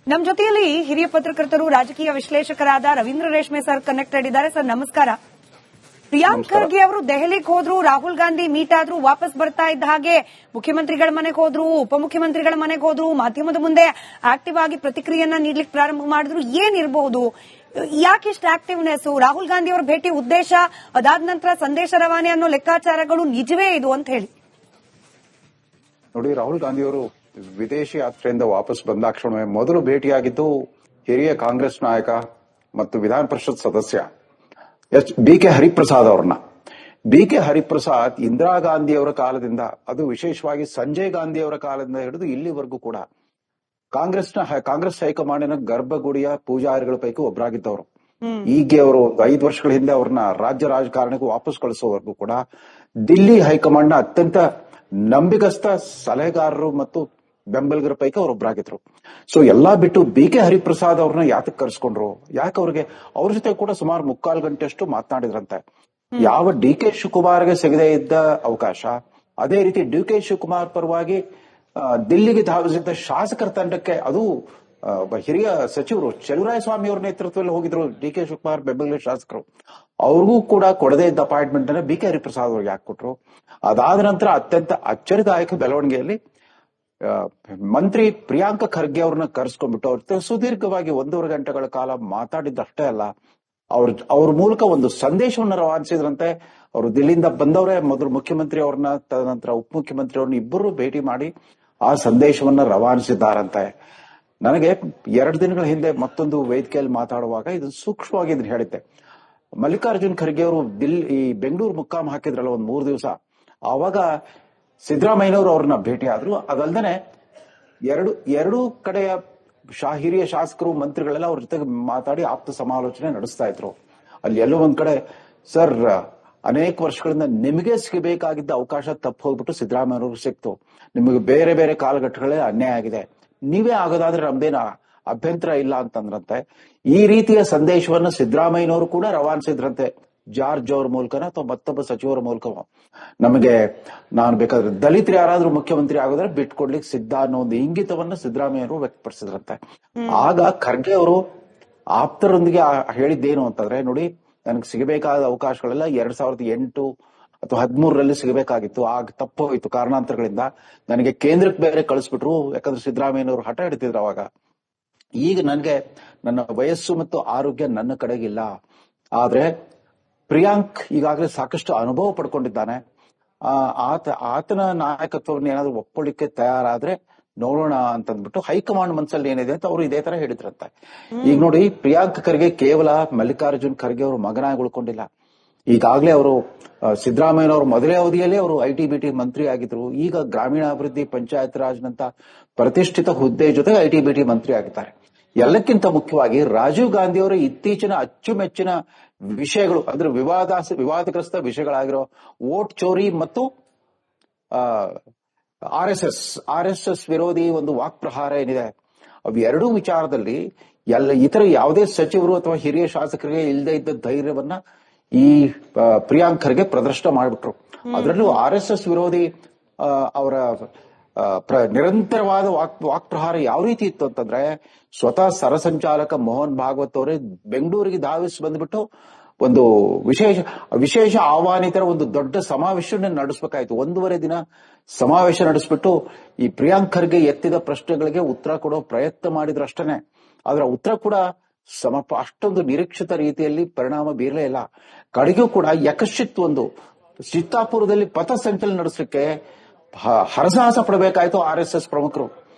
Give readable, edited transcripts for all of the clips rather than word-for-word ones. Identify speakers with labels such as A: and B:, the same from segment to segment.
A: ನಮ್ಮ ಜೊತೆಯಲ್ಲಿ ಹಿರಿಯ ಪತ್ರಕರ್ತರು ರಾಜಕೀಯ ವಿಶ್ಲೇಷಕರಾದ ರವೀಂದ್ರ ರೇಷ್ಮೆ ಸರ್ ಕನೆಕ್ಟೆಡ್ ಇದ್ದಾರೆ. ಸರ್ ನಮಸ್ಕಾರ. ಪ್ರಿಯಾಂಕ್ ಖರ್ಗೆ ಅವರು ದೆಹಲಿಗೆ ಹೋದ್ರು, ರಾಹುಲ್ ಗಾಂಧಿ ಮೀಟ್ ಆದ್ರು, ವಾಪಸ್ ಬರ್ತಾ ಇದ್ದ ಹಾಗೆ ಮುಖ್ಯಮಂತ್ರಿಗಳ ಮನೆಗೆ ಹೋದ್ರು, ಉಪಮುಖ್ಯಮಂತ್ರಿಗಳ ಮನೆಗೆ ಹೋದ್ರು, ಮಾಧ್ಯಮದ ಮುಂದೆ ಆಕ್ಟಿವ್ ಆಗಿ ಪ್ರತಿಕ್ರಿಯೆಯನ್ನ ನೀಡಲಿಕ್ಕೆ ಪ್ರಾರಂಭ ಮಾಡಿದ್ರು. ಏನಿರಬಹುದು, ಯಾಕಿಷ್ಟು ಆಕ್ಟಿವ್ನೆಸ್? ರಾಹುಲ್ ಗಾಂಧಿ ಅವರ ಭೇಟಿ ಉದ್ದೇಶ, ಅದಾದ ನಂತರ ಸಂದೇಶ ರವಾನೆ ಅನ್ನೋ ಲೆಕ್ಕಾಚಾರಗಳು ನಿಜವೇ ಇದು ಅಂತ ಹೇಳಿ?
B: ನೋಡಿ, ರಾಹುಲ್ ಗಾಂಧಿ ಅವರು ವಿದೇಶಿ ಯಾತ್ರೆಯಿಂದ ವಾಪಸ್ ಬಂದಾಕ್ಷಣ ಮೊದಲು ಭೇಟಿಯಾಗಿದ್ದು ಹಿರಿಯ ಕಾಂಗ್ರೆಸ್ ನಾಯಕ ಮತ್ತು ವಿಧಾನ ಪರಿಷತ್ ಸದಸ್ಯ ಬಿ.ಕೆ. ಹರಿಪ್ರಸಾದ್ ಅವ್ರನ್ನ. ಬಿ.ಕೆ. ಹರಿಪ್ರಸಾದ್ ಇಂದಿರಾ ಗಾಂಧಿ ಅವರ ಕಾಲದಿಂದ, ಅದು ವಿಶೇಷವಾಗಿ ಸಂಜಯ್ ಗಾಂಧಿ ಅವರ ಕಾಲದಿಂದ ಹಿಡಿದು ಇಲ್ಲಿವರೆಗೂ ಕೂಡ ಕಾಂಗ್ರೆಸ್ ಹೈಕಮಾಂಡಿನ ಗರ್ಭಗುಡಿಯ ಪೂಜಾರಿಗಳ ಪೈಕಿ ಒಬ್ಬರಾಗಿದ್ದವರು. ಈಗ ಅವರು 5 ವರ್ಷಗಳ ಹಿಂದೆ ಅವ್ರನ್ನ ರಾಜ್ಯ ರಾಜಕಾರಣಕ್ಕೆ ವಾಪಸ್ ಕಳಿಸೋವರೆಗೂ ಕೂಡ ದಿಲ್ಲಿ ಹೈಕಮಾಂಡ್ನ ಅತ್ಯಂತ ನಂಬಿಕಸ್ಥ ಸಲಹೆಗಾರರು ಮತ್ತು ಬೆಂಬಲಿಗರ ಪೈಕಿ ಅವರೊಬ್ಬರಾಗಿದ್ರು. ಸೊ ಎಲ್ಲಾ ಬಿಟ್ಟು ಬಿ.ಕೆ. ಹರಿಪ್ರಸಾದ್ ಅವ್ರನ್ನ ಯಾತಕ್ಕೆ ಕರೆಸ್ಕೊಂಡ್ರು? ಯಾಕೆ ಅವ್ರ ಜೊತೆ ಕೂಡ ಸುಮಾರು 3/4 ಗಂಟೆಯಷ್ಟು ಮಾತನಾಡಿದ್ರಂತೆ. ಯಾವ ಡಿ.ಕೆ. ಶಿವಕುಮಾರ್ಗೆ ಸಿಗದೇ ಇದ್ದ ಅವಕಾಶ, ಅದೇ ರೀತಿ ಡಿ.ಕೆ. ಶಿವಕುಮಾರ್ ಪರವಾಗಿ ದಿಲ್ಲಿಗೆ ಧಾವಿಸಿದ್ದ ಶಾಸಕರ ತಂಡಕ್ಕೆ, ಅದು ಹಿರಿಯ ಸಚಿವರು ಚಲುವರಾಯಸ್ವಾಮಿ ಅವರ ನೇತೃತ್ವದಲ್ಲಿ ಹೋಗಿದ್ರು ಡಿ.ಕೆ. ಶಿವಕುಮಾರ್ ಬೆಂಬಲಿಗ ಶಾಸಕರು, ಅವ್ರಿಗೂ ಕೂಡ ಕೊಡದೇ ಇದ್ದ ಅಪಾಯಿಂಟ್ಮೆಂಟ್ ಅನ್ನ ಬಿ.ಕೆ. ಹರಿಪ್ರಸಾದ್ ಅವ್ರಿಗೆ ಯಾಕೆ ಕೊಟ್ರು? ಅದಾದ ನಂತರ ಅತ್ಯಂತ ಅಚ್ಚರಿದಾಯಕ ಬೆಳವಣಿಗೆಯಲ್ಲಿ ಮಂತ್ರಿ ಪ್ರಿಯಾಂಕ್ ಖರ್ಗೆ ಅವ್ರನ್ನ ಕರೆಸ್ಕೊಂಡ್ಬಿಟ್ಟು ಅವ್ರ ಸುದೀರ್ಘವಾಗಿ 1.5 ಗಂಟೆಗಳ ಕಾಲ ಮಾತಾಡಿದ್ದಷ್ಟೇ ಅಲ್ಲ, ಅವ್ರ ಮೂಲಕ ಒಂದು ಸಂದೇಶವನ್ನು ರವಾನಿಸಿದ್ರಂತೆ. ಅವರು ದಿಲ್ಲಿಯಿಂದ ಬಂದವರೇ ಮೊದಲು ಮುಖ್ಯಮಂತ್ರಿ ಅವ್ರನ್ನ, ತದನಂತರ ಉಪಮುಖ್ಯಮಂತ್ರಿ ಅವ್ರನ್ನ ಇಬ್ಬರು ಭೇಟಿ ಮಾಡಿ ಆ ಸಂದೇಶವನ್ನ ರವಾನಿಸಿದ್ದಾರಂತೆ. ನನಗೆ 2 ದಿನಗಳ ಹಿಂದೆ ಮತ್ತೊಂದು ವೇದಿಕೆಯಲ್ಲಿ ಮಾತಾಡುವಾಗ ಇದು ಸೂಕ್ಷ್ಮವಾಗಿ ಇದನ್ನ ಹೇಳಿದ್ದೆ. ಮಲ್ಲಿಕಾರ್ಜುನ್ ಖರ್ಗೆ ಅವರು ಬೆಂಗಳೂರು ಮುಕ್ಕಾಂ ಹಾಕಿದ್ರಲ್ಲ ಒಂದ್ 3 ದಿವಸ, ಆವಾಗ ಸಿದ್ದರಾಮಯ್ಯನವರು ಅವ್ರನ್ನ ಭೇಟಿ ಆದ್ರು. ಅದಲ್ದೇನೆ ಎರಡು ಕಡೆಯ ಹಿರಿಯ ಶಾಸಕರು ಮಂತ್ರಿಗಳೆಲ್ಲ ಅವ್ರ ಜೊತೆಗೆ ಮಾತಾಡಿ ಆಪ್ತ ಸಮಾಲೋಚನೆ ನಡೆಸ್ತಾ ಇದ್ರು. ಅಲ್ಲಿ ಎಲ್ಲೋ ಒಂದ್ ಕಡೆ, ಸರ್, ಅನೇಕ ವರ್ಷಗಳಿಂದ ನಿಮಗೆ ಸಿಗಬೇಕಾಗಿದ್ದ ಅವಕಾಶ ತಪ್ಪು ಹೋಗ್ಬಿಟ್ಟು ಸಿದ್ದರಾಮಯ್ಯವ್ರಿಗೆ ಸಿಕ್ತು, ನಿಮಗೆ ಬೇರೆ ಬೇರೆ ಕಾಲಘಟ್ಟಗಳೇ ಅನ್ಯಾಯ ಆಗಿದೆ, ನೀವೇ ಆಗೋದಾದ್ರೆ ನಮ್ದೇನ ಅಭ್ಯಂತರ ಇಲ್ಲ ಅಂತಂದ್ರಂತೆ. ಈ ರೀತಿಯ ಸಂದೇಶವನ್ನು ಸಿದ್ದರಾಮಯ್ಯನವರು ಕೂಡ ರವಾನಿಸಿದ್ರಂತೆ, ಜಾರ್ಜ್ ಅವ್ರ ಮೂಲಕನ ಅಥವಾ ಮತ್ತೊಬ್ಬ ಸಚಿವರ ಮೂಲಕ. ನಾನು ಬೇಕಾದ್ರೆ ದಲಿತರು ಯಾರಾದ್ರೂ ಮುಖ್ಯಮಂತ್ರಿ ಆಗೋದ್ರೆ ಬಿಟ್ಕೊಡ್ಲಿಕ್ಕೆ ಸಿದ್ಧ ಅನ್ನೋ ಒಂದು ಇಂಗಿತವನ್ನ ಸಿದ್ದರಾಮಯ್ಯವರು ವ್ಯಕ್ತಪಡಿಸಿದ್ರಂತೆ. ಆಗ ಖರ್ಗೆ ಅವರು ಆಪ್ತರೊಂದಿಗೆ ಹೇಳಿದ್ದೇನು ಅಂತಂದ್ರೆ, ನೋಡಿ, ನನಗೆ ಸಿಗಬೇಕಾದ ಅವಕಾಶಗಳೆಲ್ಲ 2008 ಅಥವಾ 2013ರಲ್ಲಿ ಸಿಗಬೇಕಾಗಿತ್ತು, ಆಗ ತಪ್ಪೋಯ್ತು ಕಾರಣಾಂತರಗಳಿಂದ, ನನಗೆ ಕೇಂದ್ರಕ್ಕೆ ಬೇರೆ ಕಳಿಸ್ಬಿಟ್ರು, ಯಾಕಂದ್ರೆ ಸಿದ್ದರಾಮಯ್ಯನವರು ಹಠ ಹಿಡಿತಿದ್ರು ಅವಾಗ. ಈಗ ನನಗೆ ನನ್ನ ವಯಸ್ಸು ಮತ್ತು ಆರೋಗ್ಯ ನನ್ನ ಕಡೆಗಿಲ್ಲ, ಆದ್ರೆ ಪ್ರಿಯಾಂಕ್ ಈಗಾಗಲೇ ಸಾಕಷ್ಟು ಅನುಭವ ಪಡ್ಕೊಂಡಿದ್ದಾನೆ, ಆತನ ನಾಯಕತ್ವವನ್ನು ಏನಾದ್ರು ಒಪ್ಕೊಳ್ಳಿಕ್ಕೆ ತಯಾರಾದ್ರೆ ನೋಡೋಣ ಅಂತಂದ್ಬಿಟ್ಟು ಹೈಕಮಾಂಡ್ ಮನಸ್ಸಲ್ಲಿ ಏನಿದೆ ಅಂತ ಅವರು ಇದೇ ತರ ಹೇಳಿದ್ರಂತೆ. ಈಗ ನೋಡಿ, ಪ್ರಿಯಾಂಕ್ ಖರ್ಗೆ ಕೇವಲ ಮಲ್ಲಿಕಾರ್ಜುನ್ ಖರ್ಗೆ ಅವರು ಮಗನಾಗಿ ಉಳ್ಕೊಂಡಿಲ್ಲ. ಈಗಾಗಲೇ ಅವರು ಸಿದ್ದರಾಮಯ್ಯನವರು ಮೊದಲೇ ಅವಧಿಯಲ್ಲೇ ಅವರು ಐಟಿ-ಬಿಟಿ ಮಂತ್ರಿ ಆಗಿದ್ರು. ಈಗ ಗ್ರಾಮೀಣಾಭಿವೃದ್ಧಿ, ಪಂಚಾಯತ್ ರಾಜ್ ನಂತ ಪ್ರತಿಷ್ಠಿತ ಹುದ್ದೆ ಜೊತೆ ಐಟಿ-ಬಿಟಿ ಮಂತ್ರಿ ಆಗಿದ್ದಾರೆ. ಎಲ್ಲಕ್ಕಿಂತ ಮುಖ್ಯವಾಗಿ ರಾಜೀವ್ ಗಾಂಧಿ ಅವರ ಇತ್ತೀಚಿನ ಅಚ್ಚುಮೆಚ್ಚಿನ ವಿಷಯಗಳು, ಅಂದ್ರೆ ವಿವಾದಗ್ರಸ್ತ ವಿಷಯಗಳಾಗಿರೋ ವೋಟ್ ಚೋರಿ ಮತ್ತು ಆರ್.ಎಸ್.ಎಸ್ ವಿರೋಧಿ ಒಂದು ವಾಕ್ಪ್ರಹಾರ ಏನಿದೆ, ಅವೆರಡೂ ವಿಚಾರದಲ್ಲಿ ಇತರ ಯಾವುದೇ ಸಚಿವರು ಅಥವಾ ಹಿರಿಯ ಶಾಸಕರಿಗೆ ಇಲ್ಲದೆ ಇದ್ದ ಧೈರ್ಯವನ್ನ ಈ ಪ್ರಿಯಾಂಕ್ ಖರ್ಗೆ ಪ್ರದರ್ಶನ ಮಾಡಿಬಿಟ್ರು. ಅದರಲ್ಲೂ ಆರ್.ಎಸ್.ಎಸ್ ವಿರೋಧಿ ಅವರ ನಿರಂತರವಾದ ವಾಕ್ಪ್ರಹಾರ ಯಾವ ರೀತಿ ಇತ್ತು ಅಂತಂದ್ರೆ, ಸ್ವತಃ ಸರಸಂಚಾಲಕ ಮೋಹನ್ ಭಾಗವತ್ ಅವರೇ ಬೆಂಗಳೂರಿಗೆ ಧಾವಿಸಿ ಬಂದ್ಬಿಟ್ಟು ಒಂದು ವಿಶೇಷ ಆಹ್ವಾನಿತರ ಒಂದು ದೊಡ್ಡ ಸಮಾವೇಶ ನಡೆಸಬೇಕಾಯ್ತು. 1.5 ದಿನ ಸಮಾವೇಶ ನಡೆಸ್ಬಿಟ್ಟು ಈ ಪ್ರಿಯಾಂಕ್ ಖರ್ಗೆ ಎತ್ತಿದ ಪ್ರಶ್ನೆಗಳಿಗೆ ಉತ್ತರ ಕೊಡೋ ಪ್ರಯತ್ನ ಮಾಡಿದ್ರು ಅಷ್ಟೇನೆ. ಆದ್ರೆ ಉತ್ತರ ಕೂಡ ಅಷ್ಟೊಂದು ನಿರೀಕ್ಷಿತ ರೀತಿಯಲ್ಲಿ ಪರಿಣಾಮ ಬೀರಲೇ ಇಲ್ಲ. ಕಡೆಗೂ ಕೂಡ ಯಕಶ್ಚಿತ್ ಒಂದು ಚಿತ್ತಾಪುರದಲ್ಲಿ ಪಥಸಂಚಲನ ನಡೆಸಲಿಕ್ಕೆ ಹರಸಾಹಸ ಪಡಬೇಕಾಯ್ತು ಆರ್.ಎಸ್.ಎಸ್ ಪ್ರಮುಖರು.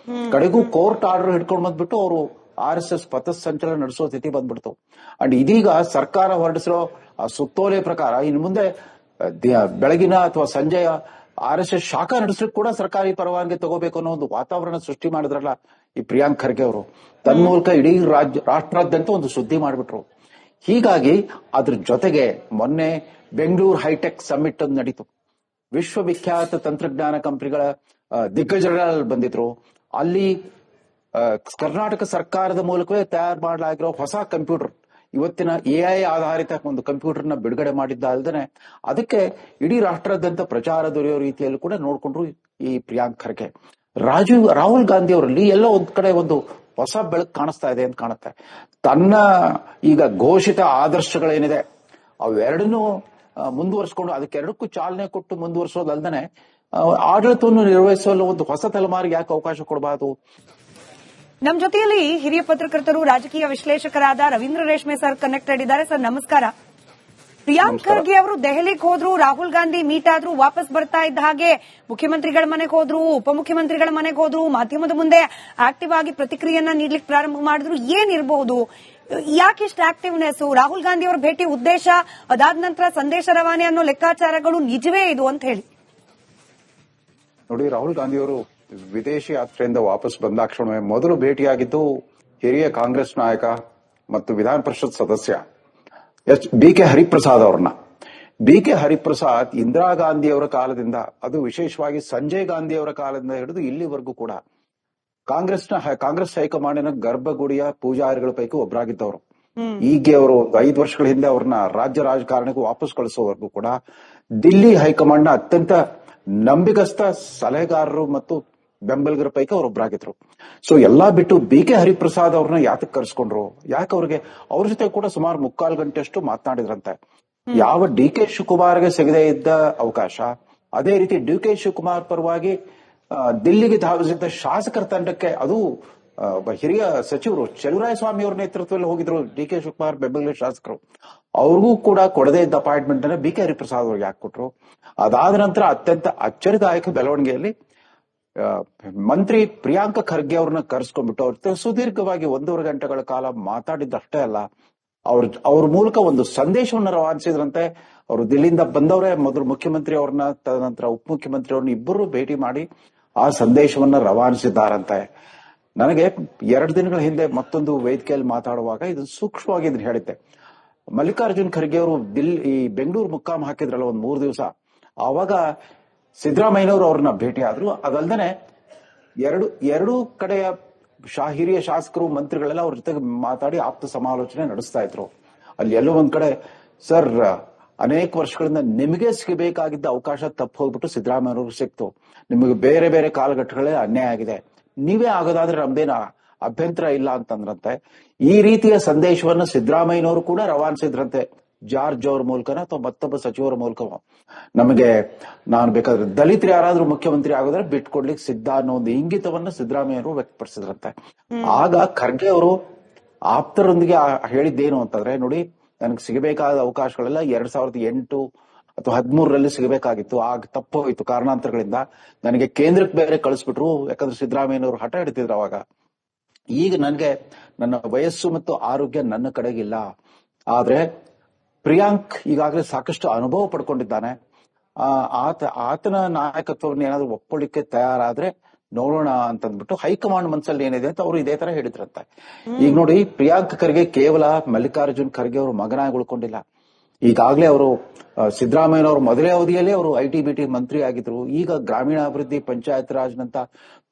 B: ಕಡೆಗೂ ಕೋರ್ಟ್ ಆರ್ಡರ್ ಹಿಡ್ಕೊಂಡು ಬಂದ್ಬಿಟ್ಟು ಅವರು ಆರ್.ಎಸ್.ಎಸ್ ಪಥಸಂಚಲನ ನಡೆಸೋ ಸ್ಥಿತಿ ಬಂದ್ಬಿಡ್ತು. ಅಂಡ್ ಇದೀಗ ಸರ್ಕಾರ ಹೊರಡಿಸಿರೋ ಸುತ್ತೋಲೆ ಪ್ರಕಾರ ಇನ್ನು ಮುಂದೆ ಬೆಳಗಿನ ಅಥವಾ ಸಂಜೆಯ ಆರ್.ಎಸ್.ಎಸ್ ಶಾಖಾ ನಡೆಸಲಿಕ್ಕೆ ಕೂಡ ಸರ್ಕಾರಿ ಪರವಾನಗಿ ತಗೋಬೇಕು ಅನ್ನೋ ಒಂದು ವಾತಾವರಣ ಸೃಷ್ಟಿ ಮಾಡಿದ್ರಲ್ಲ ಈ ಪ್ರಿಯಾಂಕ್ ಖರ್ಗೆ ಅವರು. ತನ್ಮೂಲಕ ಇಡೀ ರಾಷ್ಟ್ರಾದ್ಯಂತ ಒಂದು ಸುದ್ದಿ ಮಾಡಿಬಿಟ್ರು. ಹೀಗಾಗಿ ಅದ್ರ ಜೊತೆಗೆ ಮೊನ್ನೆ ಬೆಂಗಳೂರು ಹೈಟೆಕ್ ಸಮ್ಮಿಟ್ ಒಂದು ನಡೀತು. ವಿಶ್ವವಿಖ್ಯಾತ ತಂತ್ರಜ್ಞಾನ ಕಂಪನಿಗಳ ದಿಗ್ಗಜರಲ್ಲಿ ಬಂದಿದ್ರು. ಅಲ್ಲಿ ಕರ್ನಾಟಕ ಸರ್ಕಾರದ ಮೂಲಕವೇ ತಯಾರು ಮಾಡಲಾಗಿರೋ ಹೊಸ ಕಂಪ್ಯೂಟರ್, ಇವತ್ತಿನ ಎಐ ಆಧಾರಿತ ಒಂದು ಕಂಪ್ಯೂಟರ್ ನ ಬಿಡುಗಡೆ ಮಾಡಿದ್ದ ಅಲ್ಲದೆ ಅದಕ್ಕೆ ಇಡೀ ರಾಷ್ಟ್ರಾದ್ಯಂತ ಪ್ರಚಾರ ದೊರೆಯೋ ರೀತಿಯಲ್ಲಿ ಕೂಡ ನೋಡ್ಕೊಂಡ್ರು ಈ ಪ್ರಿಯಾಂಕ್ ಖರ್ಗೆ. ರಾಹುಲ್ ಗಾಂಧಿ ಅವರಲ್ಲಿ ಎಲ್ಲೋ ಒಂದ್ ಕಡೆ ಒಂದು ಹೊಸ ಬೆಳಕು ಕಾಣಿಸ್ತಾ ಇದೆ ಅಂತ ಕಾಣುತ್ತೆ. ತನ್ನ ಈಗ ಘೋಷಿತ ಆದರ್ಶಗಳೇನಿದೆ ಅವೆರಡನ್ನೂ ಮುಂದುವರಿಸಿಕೊಂಡು ಅದಕ್ಕೆರಡಕ್ಕೂ ಚಾಲನೆ ಕೊಟ್ಟು ಮುಂದುವರಿಸೋದಲ್ದನೆ ಆಡಳಿತವನ್ನು ನಿರ್ವಹಿಸಲು ಒಂದು ಹೊಸ ತಲೆಮಾರಿಗೆ ಯಾಕೆ ಅವಕಾಶ ಕೊಡಬಾರದು?
A: ನಮ್ಮ ಜೊತೆಯಲ್ಲಿ ಹಿರಿಯ ಪತ್ರಕರ್ತರು ರಾಜಕೀಯ ವಿಶ್ಲೇಷಕರಾದ ರವೀಂದ್ರ ರೇಷ್ಮೆ ಸರ್ ಕನೆಕ್ಟೆಡ್ ಇದ್ದಾರೆ. ಸರ್ ನಮಸ್ಕಾರ. ಪ್ರಿಯಾಂಕ್ ಖರ್ಗೆ ಅವರು ದೆಹಲಿಗೆ ಹೋದ್ರು, ರಾಹುಲ್ ಗಾಂಧಿ ಮೀಟ್ ಆದ್ರು, ವಾಪಸ್ ಬರ್ತಾ ಇದ್ದ ಹಾಗೆ ಮುಖ್ಯಮಂತ್ರಿಗಳ ಮನೆಗೆ ಹೋದ್ರು, ಉಪಮುಖ್ಯಮಂತ್ರಿಗಳ ಮನೆಗೆ ಹೋದ್ರು, ಮಾಧ್ಯಮದ ಮುಂದೆ ಆಕ್ಟಿವ್ ಆಗಿ ಪ್ರತಿಕ್ರಿಯೆಯನ್ನ ನೀಡ್ಲಿಕ್ಕೆ ಪ್ರಾರಂಭ ಮಾಡಿದ್ರು. ಏನಿರಬಹುದು, ಯಾಕಿಷ್ಟು ಆಕ್ಟಿವ್ನೆಸ್? ರಾಹುಲ್ ಗಾಂಧಿ ಅವರ ಭೇಟಿ ಉದ್ದೇಶ, ಅದಾದ ನಂತರ ಸಂದೇಶ ರವಾನೆ ಅನ್ನೋ ಲೆಕ್ಕಾಚಾರಗಳು ನಿಜವೇ ಇದು ಅಂತ ಹೇಳಿ?
B: ನೋಡಿ, ರಾಹುಲ್ ಗಾಂಧಿ ಅವರು ವಿದೇಶಿ ಯಾತ್ರೆಯಿಂದ ವಾಪಸ್ ಬಂದಾಕ್ಷಣವೇ ಮೊದಲು ಭೇಟಿಯಾಗಿದ್ದು ಹಿರಿಯ ಕಾಂಗ್ರೆಸ್ ನಾಯಕ ಮತ್ತು ವಿಧಾನ ಪರಿಷತ್ ಸದಸ್ಯ ಬಿ.ಕೆ. ಹರಿಪ್ರಸಾದ್ ಅವ್ರನ್ನ. ಬಿ.ಕೆ. ಹರಿಪ್ರಸಾದ್ ಇಂದಿರಾ ಗಾಂಧಿ ಅವರ ಕಾಲದಿಂದ, ಅದು ವಿಶೇಷವಾಗಿ ಸಂಜಯ್ ಗಾಂಧಿ ಅವರ ಕಾಲದಿಂದ ಹಿಡಿದು ಇಲ್ಲಿವರೆಗೂ ಕೂಡ ಕಾಂಗ್ರೆಸ್ ಹೈಕಮಾಂಡಿನ ಗರ್ಭಗುಡಿಯ ಪೂಜಾರಿಗಳ ಪೈಕಿ ಒಬ್ಬರಾಗಿದ್ದವರು. ಈಗ್ಗೆ ಅವರು 5 ವರ್ಷಗಳ ಹಿಂದೆ ಅವ್ರನ್ನ ರಾಜ್ಯ ರಾಜಕಾರಣಕ್ಕೆ ವಾಪಸ್ ಕಳಿಸೋವರೆಗೂ ಕೂಡ ದಿಲ್ಲಿ ಹೈಕಮಾಂಡ್ನ ಅತ್ಯಂತ ನಂಬಿಕಸ್ಥ ಸಲಹೆಗಾರರು ಮತ್ತು ಬೆಂಬಲಿಗರ ಪೈಕಿ ಅವರೊಬ್ಬರಾಗಿದ್ರು. ಸೊ ಎಲ್ಲಾ ಬಿಟ್ಟು ಬಿ.ಕೆ. ಹರಿಪ್ರಸಾದ್ ಅವ್ರನ್ನ ಯಾತಕ್ಕೆ ಕರೆಸ್ಕೊಂಡ್ರು? ಯಾಕೆ ಅವ್ರಿಗೆ ಅವ್ರ ಜೊತೆ ಕೂಡ ಸುಮಾರು 3/4 ಗಂಟೆಯಷ್ಟು ಮಾತನಾಡಿದ್ರಂತೆ. ಯಾವ ಡಿ.ಕೆ. ಶಿವಕುಮಾರ್ಗೆ ಸಿಗದೇ ಇದ್ದ ಅವಕಾಶ, ಅದೇ ರೀತಿ ಡಿ.ಕೆ. ಶಿವಕುಮಾರ್ ಪರವಾಗಿ ದಿಲ್ಲಿಗೆ ಧಾವಿಸಿದ್ದ ಶಾಸಕರ ತಂಡಕ್ಕೆ, ಅದು ಹಿರಿಯ ಸಚಿವರು ಚಲುವರಾಯಸ್ವಾಮಿ ಅವರ ನೇತೃತ್ವದಲ್ಲಿ ಹೋಗಿದ್ರು ಡಿ.ಕೆ. ಶಿವಕುಮಾರ್ ಬೆಂಬಲಿಗ ಶಾಸಕರು, ಅವ್ರಿಗೂ ಕೂಡ ಕೊಡದೇ ಇದ್ದ ಅಪಾಯಿಂಟ್ಮೆಂಟ್ ಅನ್ನ ಬಿ.ಕೆ. ಹರಿಪ್ರಸಾದ್ ಅವ್ರಿಗೆ ಯಾಕೆ ಕೊಟ್ರು? ಅದಾದ ನಂತರ ಅತ್ಯಂತ ಅಚ್ಚರಿದಾಯಕ ಬೆಳವಣಿಗೆಯಲ್ಲಿ ಮಂತ್ರಿ ಪ್ರಿಯಾಂಕ್ ಖರ್ಗೆ ಅವ್ರನ್ನ ಕರೆಸ್ಕೊಂಡ್ಬಿಟ್ಟು ಅವ್ರ ಸುದೀರ್ಘವಾಗಿ 1.5 ಗಂಟೆಗಳ ಕಾಲ ಮಾತಾಡಿದ್ದಷ್ಟೇ ಅಲ್ಲ, ಅವ್ರ ಮೂಲಕ ಒಂದು ಸಂದೇಶವನ್ನ ರವಾನಿಸಿದ್ರಂತೆ. ಅವರು ದಿಲ್ಲಿಯಿಂದ ಬಂದವರೇ ಮೊದಲು ಮುಖ್ಯಮಂತ್ರಿ ಅವ್ರನ್ನ, ತದನಂತರ ಉಪಮುಖ್ಯಮಂತ್ರಿ ಅವ್ರನ್ನ ಇಬ್ಬರು ಭೇಟಿ ಮಾಡಿ ಆ ಸಂದೇಶವನ್ನ ರವಾನಿಸಿದ್ದಾರಂತೆ. ನನಗೆ 2 ದಿನಗಳ ಹಿಂದೆ ಮತ್ತೊಂದು ವೇದಿಕೆಯಲ್ಲಿ ಮಾತಾಡುವಾಗ ಇದು ಸೂಕ್ಷ್ಮವಾಗಿ ಇದನ್ನ ಹೇಳಿದ್ದೆ. ಮಲ್ಲಿಕಾರ್ಜುನ್ ಖರ್ಗೆ ಅವರು ಈ ಬೆಂಗಳೂರು ಮುಕ್ಕಾಂ ಹಾಕಿದ್ರಲ್ಲ ಒಂದ್ 3 ದಿವಸ, ಆವಾಗ ಸಿದ್ದರಾಮಯ್ಯನವರು ಅವ್ರನ್ನ ಭೇಟಿ ಆದ್ರು. ಅದಲ್ದೇನೆ ಎರಡು ಕಡೆಯ ಹಿರಿಯ ಶಾಸಕರು, ಮಂತ್ರಿಗಳೆಲ್ಲ ಅವ್ರ ಜೊತೆಗೆ ಮಾತಾಡಿ ಆಪ್ತ ಸಮಾಲೋಚನೆ ನಡೆಸ್ತಾ ಇದ್ರು. ಅಲ್ಲಿ ಎಲ್ಲೋ ಒಂದ್ ಕಡೆ, ಸರ್, ಅನೇಕ ವರ್ಷಗಳಿಂದ ನಿಮಗೆ ಸಿಗಬೇಕಾಗಿದ್ದ ಅವಕಾಶ ತಪ್ಪು ಹೋಗ್ಬಿಟ್ಟು ಸಿದ್ದರಾಮಯ್ಯವ್ರಿಗೆ ಸಿಕ್ತು, ನಿಮಗೆ ಬೇರೆ ಬೇರೆ ಕಾಲಘಟ್ಟಗಳೇ ಅನ್ಯಾಯ ಆಗಿದೆ, ನೀವೇ ಆಗೋದಾದ್ರೆ ನಮ್ದೇನ ಅಭ್ಯಂತರ ಇಲ್ಲ ಅಂತಂದ್ರಂತೆ. ಈ ರೀತಿಯ ಸಂದೇಶವನ್ನು ಸಿದ್ದರಾಮಯ್ಯನವರು ಕೂಡ ರವಾನಿಸಿದ್ರಂತೆ, ಜಾರ್ಜ್ ಅವ್ರ ಮೂಲಕನ ಅಥವಾ ಮತ್ತೊಬ್ಬ ಸಚಿವರ ಮೂಲಕ. ನಾನು ಬೇಕಾದ್ರೆ ದಲಿತರು ಯಾರಾದ್ರೂ ಮುಖ್ಯಮಂತ್ರಿ ಆಗೋದ್ರೆ ಬಿಟ್ಕೊಡ್ಲಿಕ್ಕೆ ಸಿದ್ಧ ಅನ್ನೋ ಒಂದು ಇಂಗಿತವನ್ನ ಸಿದ್ದರಾಮಯ್ಯವರು ವ್ಯಕ್ತಪಡಿಸಿದ್ರಂತೆ. ಆಗ ಖರ್ಗೆ ಅವರು ಆಪ್ತರೊಂದಿಗೆ ಹೇಳಿದ್ದೇನು ಅಂತಂದ್ರೆ, ನೋಡಿ, ನನಗೆ ಸಿಗಬೇಕಾದ ಅವಕಾಶಗಳೆಲ್ಲ 2008 ಅಥವಾ 2013ರಲ್ಲಿ ಸಿಗಬೇಕಾಗಿತ್ತು, ಆಗ ತಪ್ಪೋಯ್ತು ಕಾರಣಾಂತರಗಳಿಂದ, ನನಗೆ ಕೇಂದ್ರಕ್ಕೆ ಬೇರೆ ಕಳಿಸ್ಬಿಟ್ರು, ಯಾಕಂದ್ರೆ ಸಿದ್ದರಾಮಯ್ಯನವರು ಹಠ ಹಿಡಿತಿದ್ರು ಅವಾಗ. ಈಗ ನನಗೆ ನನ್ನ ವಯಸ್ಸು ಮತ್ತು ಆರೋಗ್ಯ ನನ್ನ ಕಡೆಗಿಲ್ಲ, ಆದ್ರೆ ಪ್ರಿಯಾಂಕ್ ಈಗಾಗಲೇ ಸಾಕಷ್ಟು ಅನುಭವ ಪಡ್ಕೊಂಡಿದ್ದಾನೆ, ಆತನ ನಾಯಕತ್ವವನ್ನು ಏನಾದ್ರು ಒಪ್ಕೊಳ್ಳಿಕ್ಕೆ ತಯಾರಾದ್ರೆ ನೋಡೋಣ ಅಂತಂದ್ಬಿಟ್ಟು ಹೈಕಮಾಂಡ್ ಮನಸ್ಸಲ್ಲಿ ಏನಿದೆ ಅಂತ ಅವರು ಇದೇ ತರ ಹೇಳಿದ್ರಂತೆ. ಈಗ ನೋಡಿ, ಪ್ರಿಯಾಂಕ್ ಖರ್ಗೆ ಕೇವಲ ಮಲ್ಲಿಕಾರ್ಜುನ್ ಖರ್ಗೆ ಅವರು ಮಗನಾಗಿ ಉಳ್ಕೊಂಡಿಲ್ಲ. ಈಗಾಗಲೇ ಅವರು ಸಿದ್ದರಾಮಯ್ಯನವರು ಮೊದಲೇ ಅವಧಿಯಲ್ಲಿ ಅವರು ಐಟಿ-ಬಿಟಿ ಮಂತ್ರಿ ಆಗಿದ್ರು. ಈಗ ಗ್ರಾಮೀಣಾಭಿವೃದ್ಧಿ, ಪಂಚಾಯತ್ ರಾಜ್ ನಂತ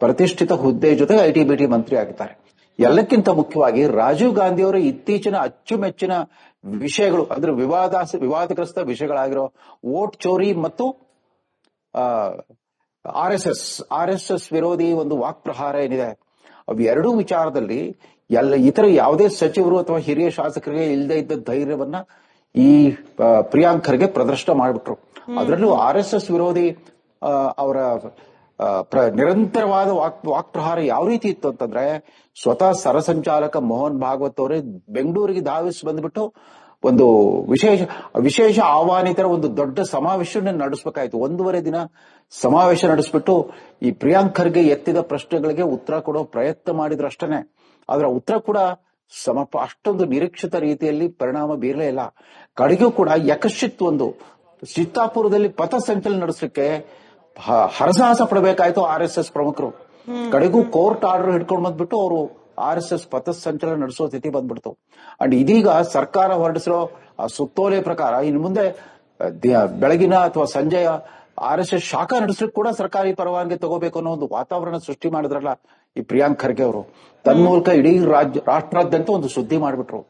B: ಪ್ರತಿಷ್ಠಿತ ಹುದ್ದೆ ಜೊತೆಗೆ ಐಟಿ-ಬಿಟಿ ಮಂತ್ರಿ ಆಗಿದ್ದಾರೆ. ಎಲ್ಲಕ್ಕಿಂತ ಮುಖ್ಯವಾಗಿ ರಾಜೀವ್ ಗಾಂಧಿ ಅವರ ಇತ್ತೀಚಿನ ಅಚ್ಚುಮೆಚ್ಚಿನ ವಿಷಯಗಳು, ಅಂದ್ರೆ ವಿವಾದಗ್ರಸ್ತ ವಿಷಯಗಳಾಗಿರೋ ವೋಟ್ ಚೋರಿ ಮತ್ತು ಆರ್.ಎಸ್.ಎಸ್ ವಿರೋಧಿ ಒಂದು ವಾಕ್ಪ್ರಹಾರ ಏನಿದೆ, ಅವೆರಡೂ ವಿಚಾರದಲ್ಲಿ ಇತರ ಯಾವುದೇ ಸಚಿವರು ಅಥವಾ ಹಿರಿಯ ಶಾಸಕರಿಗೆ ಇಲ್ಲದೆ ಇದ್ದ ಧೈರ್ಯವನ್ನ ಈ ಪ್ರಿಯಾಂಕ್ ಖರ್ಗೆ ಪ್ರದರ್ಶನ ಮಾಡಿಬಿಟ್ರು. ಅದರಲ್ಲೂ ಆರ್.ಎಸ್.ಎಸ್ ವಿರೋಧಿ ಅವರ ನಿರಂತರವಾದ ವಾಕ್ಪ್ರಹಾರ ಯಾವ ರೀತಿ ಇತ್ತು ಅಂತಂದ್ರೆ, ಸ್ವತಃ ಸರಸಂಚಾಲಕ ಮೋಹನ್ ಭಾಗವತ್ ಅವರೇ ಬೆಂಗಳೂರಿಗೆ ಧಾವಿಸಿ ಬಂದ್ಬಿಟ್ಟು ಒಂದು ವಿಶೇಷ ಆಹ್ವಾನಿತರ ಒಂದು ದೊಡ್ಡ ಸಮಾವೇಶವನ್ನು ನಡೆಸಬೇಕಾಯ್ತು. 1.5 ದಿನ ಸಮಾವೇಶ ನಡೆಸ್ಬಿಟ್ಟು ಈ ಪ್ರಿಯಾಂಕ್ ಖರ್ಗೆ ಎತ್ತಿದ ಪ್ರಶ್ನೆಗಳಿಗೆ ಉತ್ತರ ಕೊಡೋ ಪ್ರಯತ್ನ ಮಾಡಿದ್ರು ಅಷ್ಟೇನೆ. ಆದ್ರೆ ಉತ್ತರ ಕೂಡ ಅಷ್ಟೊಂದು ನಿರೀಕ್ಷಿತ ರೀತಿಯಲ್ಲಿ ಪರಿಣಾಮ ಬೀರಲೇ ಇಲ್ಲ. ಕಡೆಗೂ ಕೂಡ ಯಕಶ್ಚಿತ್ ಒಂದು ಚಿತ್ತಾಪುರದಲ್ಲಿ ಪಥಸಂಚಲನ ನಡೆಸಲಿಕ್ಕೆ ಹರಸಾಹಸ ಪಡಬೇಕಾಯ್ತು ಆರ್.ಎಸ್.ಎಸ್ ಪ್ರಮುಖರು. ಕಡೆಗೂ ಕೋರ್ಟ್ ಆರ್ಡರ್ ಹಿಡ್ಕೊಂಡು ಬಂದ್ಬಿಟ್ಟು ಅವರು ಆರ್.ಎಸ್.ಎಸ್ ಪಥಸಂಚಲನ ನಡೆಸೋ ಸ್ಥಿತಿ ಬಂದ್ಬಿಡ್ತು. ಅಂಡ್ ಇದೀಗ ಸರ್ಕಾರ ಹೊರಡಿಸಿರೋ ಸುತ್ತೋಲೆ ಪ್ರಕಾರ ಇನ್ನು ಮುಂದೆ ಬೆಳಗಿನ ಅಥವಾ ಸಂಜೆಯ ಆರ್.ಎಸ್.ಎಸ್ ಶಾಖಾ ನಡೆಸಲಿಕ್ಕೆ ಕೂಡ ಸರ್ಕಾರಿ ಪರವಾನಗಿ ತಗೋಬೇಕು ಅನ್ನೋ ಒಂದು ವಾತಾವರಣ ಸೃಷ್ಟಿ ಮಾಡಿದ್ರಲ್ಲ ಈ ಪ್ರಿಯಾಂಕ್ ಖರ್ಗೆ ಅವರು. ತನ್ಮೂಲಕ ಇಡೀ ರಾಷ್ಟ್ರಾದ್ಯಂತ ಒಂದು ಸುದ್ದಿ ಮಾಡಿಬಿಟ್ರು.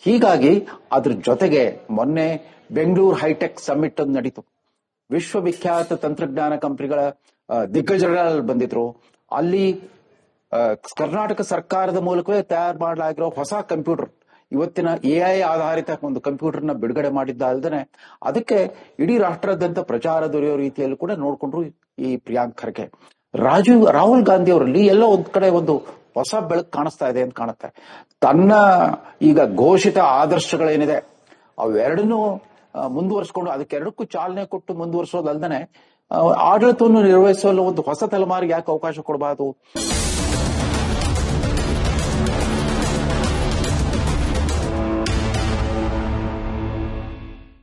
B: ಹೀಗಾಗಿ ಅದ್ರ ಜೊತೆಗೆ ಮೊನ್ನೆ ಬೆಂಗಳೂರು ಹೈಟೆಕ್ ಸಮ್ಮಿಟ್ ಅಂತ ನಡೀತು. ವಿಶ್ವವಿಖ್ಯಾತ ತಂತ್ರಜ್ಞಾನ ಕಂಪನಿಗಳ ದಿಗ್ಗಜರಲ್ಲಿ ಬಂದಿದ್ರು. ಅಲ್ಲಿ ಕರ್ನಾಟಕ ಸರ್ಕಾರದ ಮೂಲಕವೇ ತಯಾರು ಮಾಡಲಾಗಿರೋ ಹೊಸ ಕಂಪ್ಯೂಟರ್, ಇವತ್ತಿನ AI ಆಧಾರಿತ ಒಂದು ಕಂಪ್ಯೂಟರ್ ನ ಬಿಡುಗಡೆ ಮಾಡಿದ್ದ ಅಲ್ಲದೆ ಅದಕ್ಕೆ ಇಡೀ ರಾಷ್ಟ್ರಾದ್ಯಂತ ಪ್ರಚಾರ ದೊರೆಯೋ ರೀತಿಯಲ್ಲಿ ಕೂಡ ನೋಡ್ಕೊಂಡ್ರು ಈ ಪ್ರಿಯಾಂಕ್ ಖರ್ಗೆ. ರಾಹುಲ್ ಗಾಂಧಿ ಅವರಲ್ಲಿ ಎಲ್ಲೋ ಒಂದ್ ಕಡೆ ಒಂದು ಹೊಸ ಬೆಳಕು ಕಾಣಿಸ್ತಾ ಇದೆ ಅಂತ ಕಾಣುತ್ತೆ. ತನ್ನ ಈಗ ಘೋಷಿತ ಆದರ್ಶಗಳೇನಿದೆ ಅವೆರಡನ್ನೂ ಮುಂದುವರಿಸಿಕೊಂಡು ಅದಕ್ಕೆರಡಕ್ಕೂ ಚಾಲನೆ ಕೊಟ್ಟು ಮುಂದುವರಿಸೋದಲ್ದೇ ಆಡಳಿತವನ್ನು ನಿರ್ವಹಿಸಲು ಒಂದು ಹೊಸ ತಲೆಮಾರಿಗೆ ಯಾಕೆ ಅವಕಾಶ ಕೊಡಬಾರದು?